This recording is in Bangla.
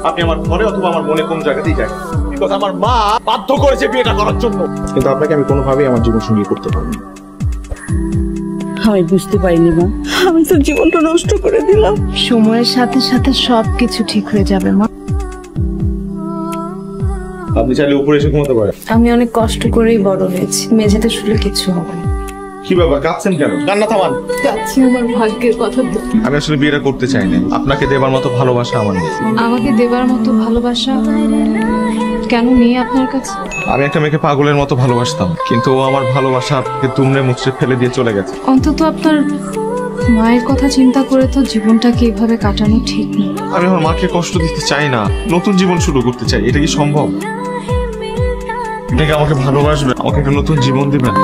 আপনি আমার ঘরে অথবা আমার মনে কোন জায়গাতেই যান, বিকজ আমার মা বাধ্য করেছে বিয়েটা করার জন্য। কিন্তু আপনাকে আমি কোনোভাবেই আমার জীবন সঙ্গী করতে পারবো না। আমি বুঝতে পারিনি মা, আমি তোর জীবনটা নষ্ট করে দিলাম। সময়ের সাথে সাথে সবকিছু ঠিক হয়ে যাবে মা। আপনি চাইলে উপরে এসে ঘুমাতে পারেন। আমি অনেক কষ্ট করেই বড় হয়েছি, মেঝেতে শুলে কিছু হবে না। কি বাবা কাঁদছেন কেন? কান্না থামান। যাচ্ছি আমার ভাগ্যের কথা বলতে। আমি আসলে বিয়েটা করতে চাই না, আপনাকে দেবার মতো ভালোবাসা আমার নেই। আমাকে দেবার মতো ভালোবাসা কেন নেই আপনার কাছে? আমি একটা মেয়েকে পাগলের মতো ভালোবাসতাম, কিন্তু ও আমার ভালোবাসাকে তুমড়ে মুচড়ে ফেলে দিয়ে চলে গেছে। অন্তত আপনার মায়ের কথা চিন্তা করে তো জীবনটাকে এভাবে কাটানো ঠিক না। আমি আমার মাকে কষ্ট দিতে চাই না, নতুন জীবন শুরু করতে চাই। এটা কি সম্ভব? আপনি কি আমাকে ভালোবাসবেন? আমাকে একটা নতুন জীবন দিবেন?